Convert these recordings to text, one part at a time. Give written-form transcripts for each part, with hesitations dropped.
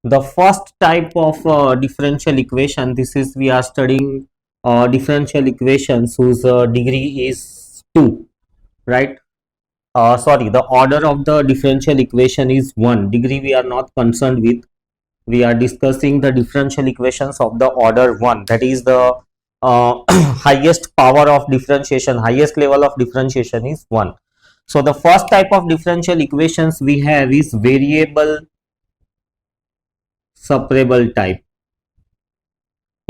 the first type of differential equation. This is we are studying differential equations whose degree is 2, right? Sorry, the order of the differential equation is 1. Degree we are not concerned with. We are discussing the differential equations of the order 1, that is the highest power of differentiation, highest level of differentiation is 1. So the first type of differential equations we have is variable separable type.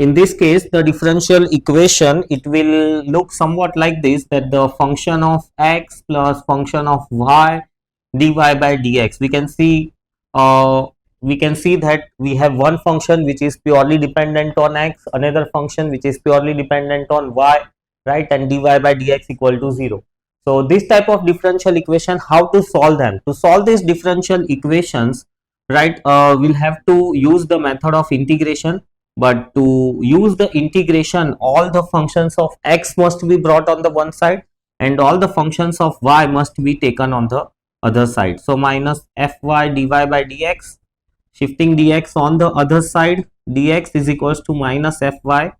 In this case, the differential equation, it will look somewhat like this, that the function of x plus function of y dy by dx, uh, we can see that we have one function which is purely dependent on x, another function which is purely dependent on y, right, and dy by dx equal to 0. So this type of differential equation, how to solve them? To solve these differential equations, right, we'll have to use the method of integration. But to use the integration, all the functions of x must be brought on the one side and all the functions of y must be taken on the other side. So minus fy dy by dx, shifting dx on the other side, dx is equals to minus fy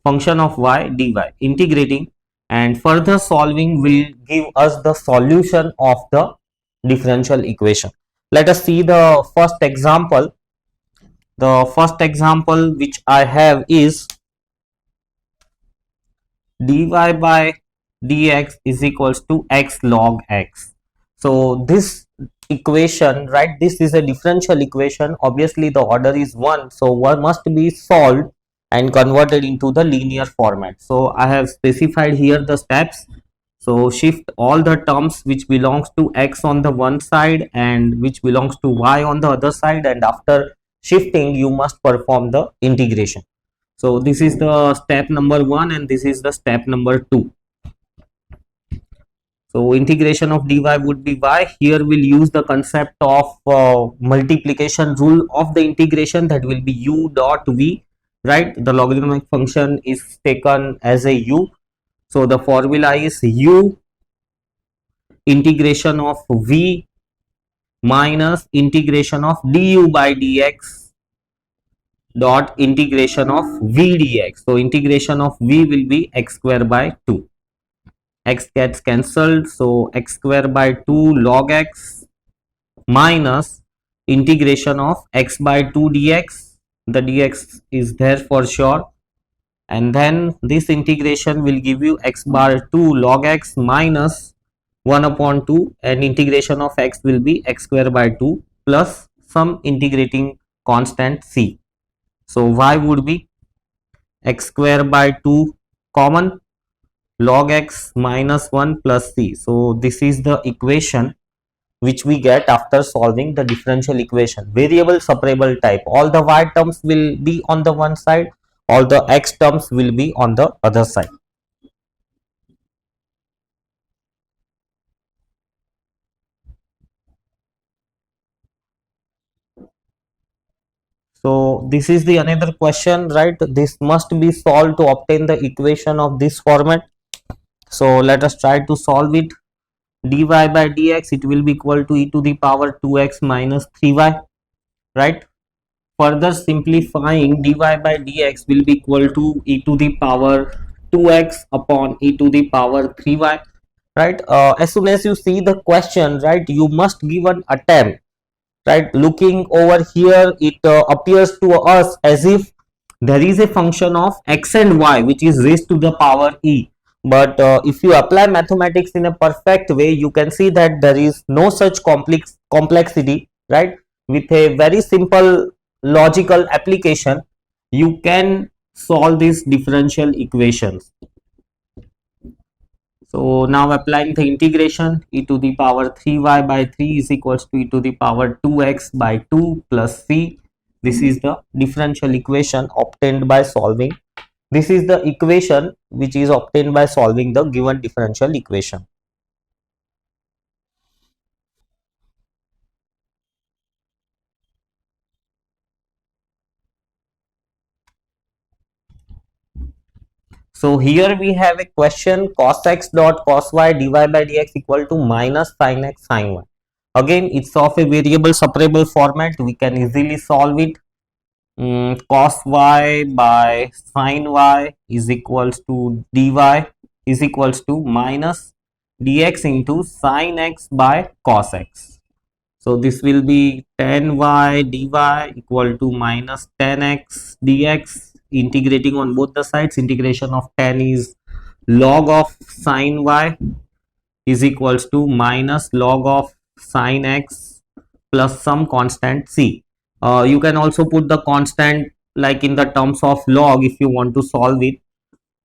function of y dy, integrating and further solving will give us the solution of the differential equation. Let us see the first example. The first example which I have is dy by dx is equals to x log x. So this equation, right, this is a differential equation. Obviously the order is 1, so one must be solved and converted into the linear format. So I have specified here the steps. So shift all the terms which belongs to x on the one side and which belongs to y on the other side, and after shifting you must perform the integration. So this is the step number 1 and this is the step number 2. So integration of dy would be y. Here we'll use the concept of multiplication rule of the integration, that will be u dot v, right? The logarithmic function is taken as a u. So the formula is u integration of v minus integration of du by dx dot integration of v dx. So integration of v will be x square by 2. X gets cancelled, so x square by 2 log x minus integration of x by 2 dx. The dx is there for sure, and then this integration will give you x bar 2 log x minus 1 upon 2, and integration of x will be x square by 2 plus some integrating constant c. So y would be x square by 2 common log x minus 1 plus c. So this is the equation which we get after solving the differential equation. Variable separable type. All the y terms will be on the one side, all the x terms will be on the other side. So this is the another question, right? This must be solved to obtain the equation of this format. So let us try to solve it. Dy by dx, it will be equal to e to the power 2x minus 3y, right? Further simplifying, dy by dx will be equal to e to the power 2x upon e to the power 3y, right? As soon as you see the question, right, you must give an attempt, right? Looking over here, it appears to us as if there is a function of x and y which is raised to the power e, but if you apply mathematics in a perfect way, you can see that there is no such complexity, right? With a very simple logical application, you can solve these differential equations. So now applying the integration, e to the power 3y by 3 is equals to e to the power 2x by 2 plus c. This is the differential equation obtained by solving. This is the equation which is obtained by solving the given differential equation. So here we have a question, cos x dot cos y dy by dx equal to minus sin x sin y. Again, it's of a variable separable format. We can easily solve it. Cos y by sin y is equals to dy is equals to minus dx into sin x by cos x. So this will be tan y dy equal to minus tan x dx. Integrating on both the sides, integration of tan is log of sin y is equals to minus log of sin x plus some constant c. You can also put the constant like in the terms of log if you want to solve it.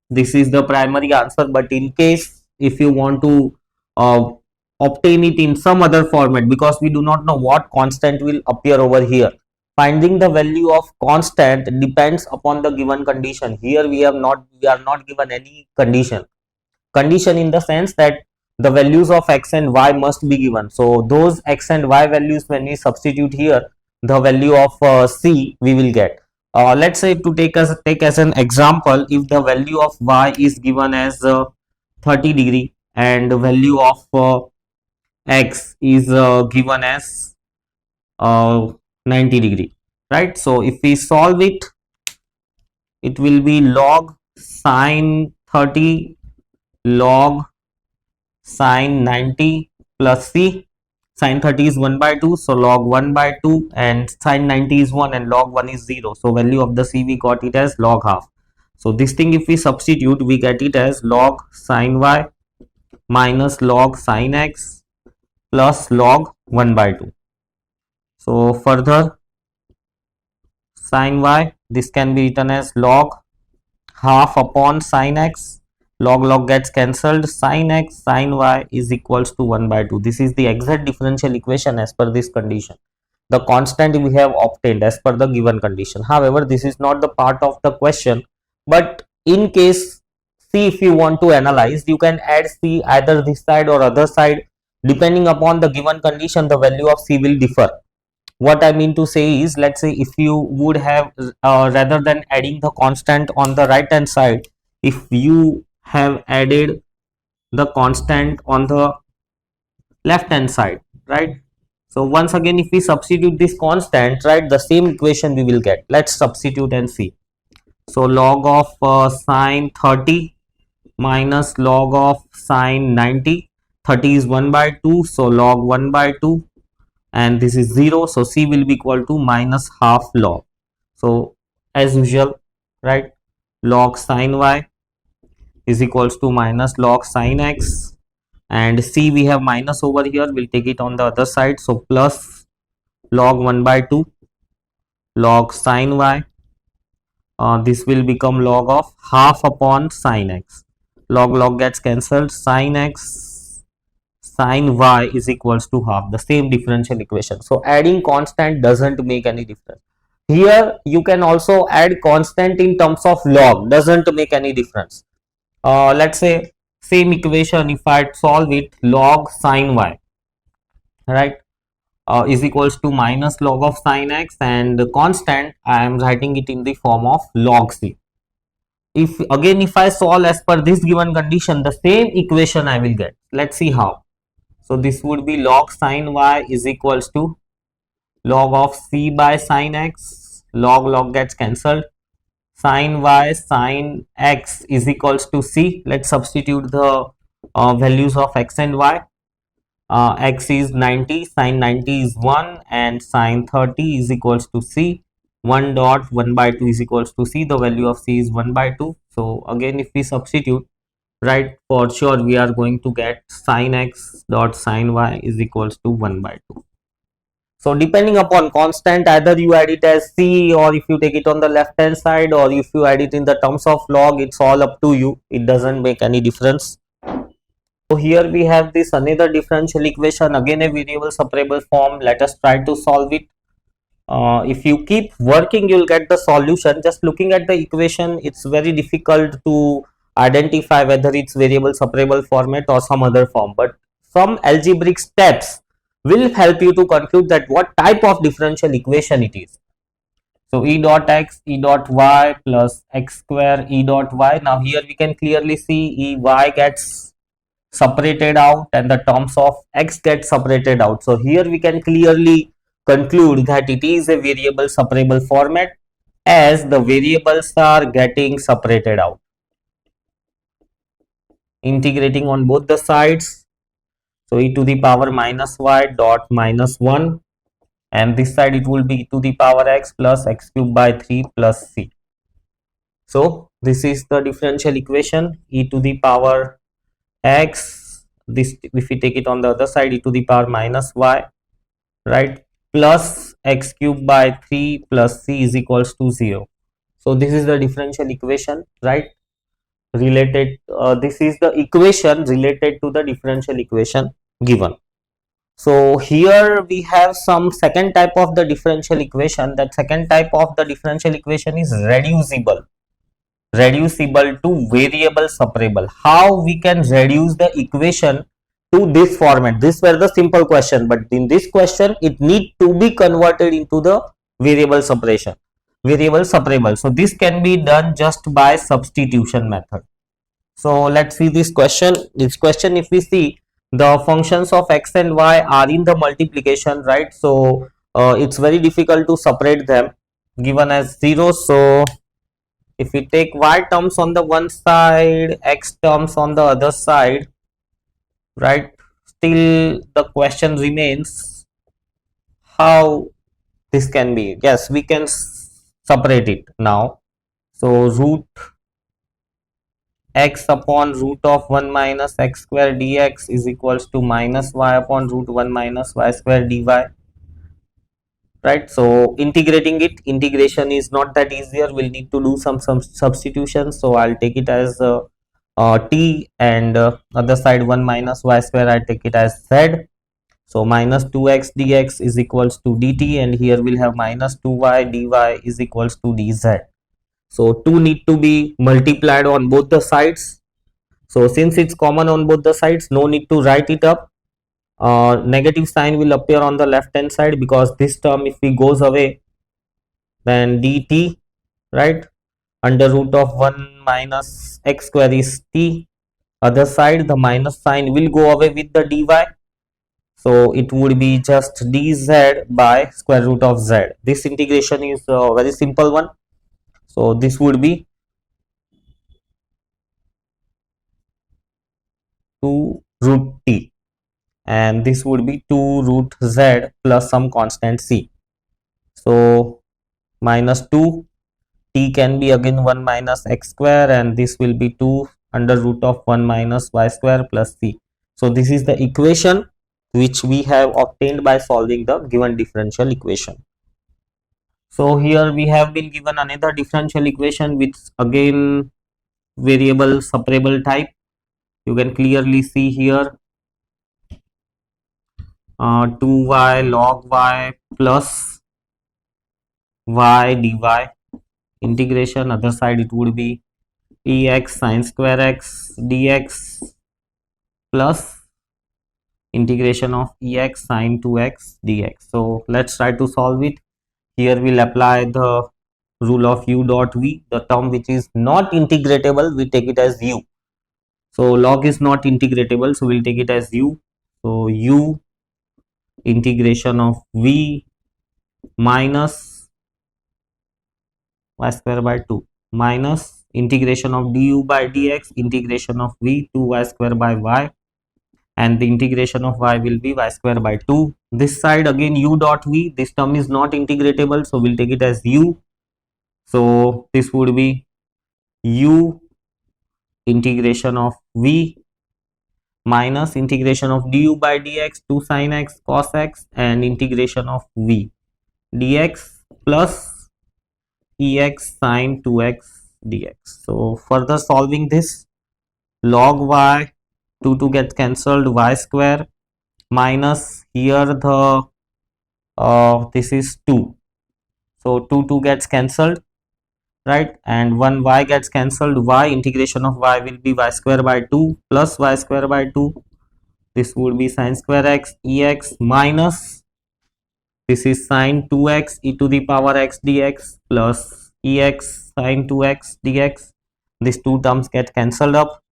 This is the primary answer, but in case if you want to uh, obtain it in some other format, because we do not know what constant will appear over here, finding the value of constant depends upon the given condition. Here we are not given any condition in the sense that the values of x and y must be given. So those x and y values, when we substitute here the value of c, we will get. Let's say to take as an example, if the value of y is given as 30 degree and the value of x is given as 90 degree, right? So if we solve it, it will be log sine 30 log sine 90 plus c. Sine 30 is 1 by 2, so log 1 by 2, and sine 90 is 1 and log 1 is 0. So value of the c, we got it as log half. So this thing, if we substitute, we get it as log sine y minus log sine x plus log 1 by 2. So further, sine y, this can be written as log half upon sine x, log gets cancelled, sine x sine y is equals to 1 by 2. This is the exact differential equation as per this condition. The constant we have obtained as per the given condition. However, this is not the part of the question, but in case c, if you want to analyze, you can add c either this side or other side. Depending upon the given condition, the value of c will differ. What I mean to say is, let's say if you would have rather than adding the constant on the right hand side, if you have added the constant on the left hand side, right? So once again, if we substitute this constant, right, the same equation we will get. Let's substitute and see. So log of sine 30 minus log of sine 90. 30 is 1 by 2, so log 1 by 2, and this is 0, so c will be equal to minus half log. So as usual, right, log sine y is equals to minus log sine x, and c we have minus over here, we'll take it on the other side, so plus log 1 by 2 log sine y, this will become log of half upon sine x, log gets cancelled, sine x sine y is equals to half, the same differential equation. So adding constant doesn't make any difference. Here you can also add constant in terms of log, doesn't make any difference. Let's say same equation, if I solve it, log sine y, right, is equals to minus log of sine x, and the constant I am writing it in the form of log c. If I solve as per this given condition, the same equation I will get. Let's see how. So this would be log sine y is equals to log of c by sine x, log gets cancelled, sine y sine x is equals to c. Let's substitute the values of x and y. X is 90, sine 90 is 1, and sine 30 is equals to c. 1 dot 1 by 2 is equals to c. The value of c is 1 by 2. So again, if we substitute, right, for sure we are going to get sine x dot sine y is equals to 1 by 2. So depending upon constant, either you add it as c, or if you take it on the left hand side, or if you add it in the terms of log, it's all up to you. It doesn't make any difference. So here we have this another differential equation, again a variable separable form. Let us try to solve it. If you keep working, you'll get the solution. Just looking at the equation, it's very difficult to identify whether it's variable separable format or some other form, but some algebraic steps will help you to conclude that what type of differential equation it is. So e dot x, e dot y plus x square e dot y. Now here we can clearly see e y gets separated out and the terms of x get separated out. So here we can clearly conclude that it is a variable separable format as the variables are getting separated out. Integrating on both the sides, so e to the power minus y dot minus 1, and this side it will be e to the power x plus x cube by 3 plus c. So this is the differential equation, e to the power x, this if we take it on the other side, e to the power minus y, right, plus x cube by 3 plus c is equals to 0. So this is the differential equation, right, related, this is the equation related to the differential equation given. So here we have some second type of the differential equation. That second type of the differential equation is reducible to variable separable. How we can reduce the equation to this format? This were the simple question, but in this question it need to be converted into the variable separable. So this can be done just by substitution method. So let's see this question. If we see, the functions of x and y are in the multiplication, right? So it's very difficult to separate them given as 0. So if we take y terms on the one side, x terms on the other side, right, still the question remains how this can be. Yes, we can separate it now. So root x upon root of 1 minus x square dx is equals to minus y upon root 1 minus y square dy, right? So integrating it, integration is not that easier, we'll need to do some substitution. So I'll take it as t, and other side 1 minus y square I take it as z. So minus 2x dx is equals to dt, and here we'll have minus 2y dy is equals to dz. So 2 need to be multiplied on both the sides. So since it's common on both the sides, no need to write it up. Negative sign will appear on the left hand side, because this term if it goes away, then dt, right, under root of 1 minus x square is t. Other side the minus sign will go away with the dy. So it would be just dz by square root of z. This integration is a very simple one. So this would be 2 root t, and this would be 2 root z plus some constant c. So minus 2, t can be again 1 minus x square, and this will be 2 under root of 1 minus y square plus c. So this is the equation which we have obtained by solving the given differential equation. So here we have been given another differential equation with again variable separable type. You can clearly see here 2y log y plus y dy, integration, other side it would be ex sine square x dx plus integration of ex sine 2x dx. So let's try to solve it. Here we'll apply the rule of u dot v. The term which is not integratable, we take it as u. So log is not integratable, so we'll take it as u. So u integration of v minus y square by 2 minus integration of du by dx integration of v 2y square by y, and the integration of y will be y square by 2. This side again u dot v, this term is not integratable, so we'll take it as u. So this would be u integration of v minus integration of du by dx 2 sin x cos x, and integration of v dx plus ex sin 2x dx. So further solving this, log y, 2 gets cancelled, y square minus here the this is 2, so 2 gets cancelled, right, and 1 y gets cancelled, y integration of y will be y square by 2 plus y square by 2. This would be sin square x ex minus this is sin 2x e to the power x dx plus ex sin 2x dx. These two terms get cancelled up.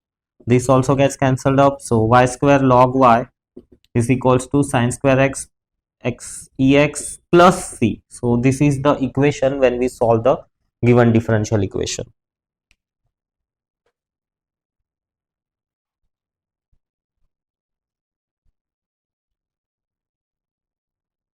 This also gets cancelled up. So y square log y is equals to sine square x ex plus c. So this is the equation when we solve the given differential equation.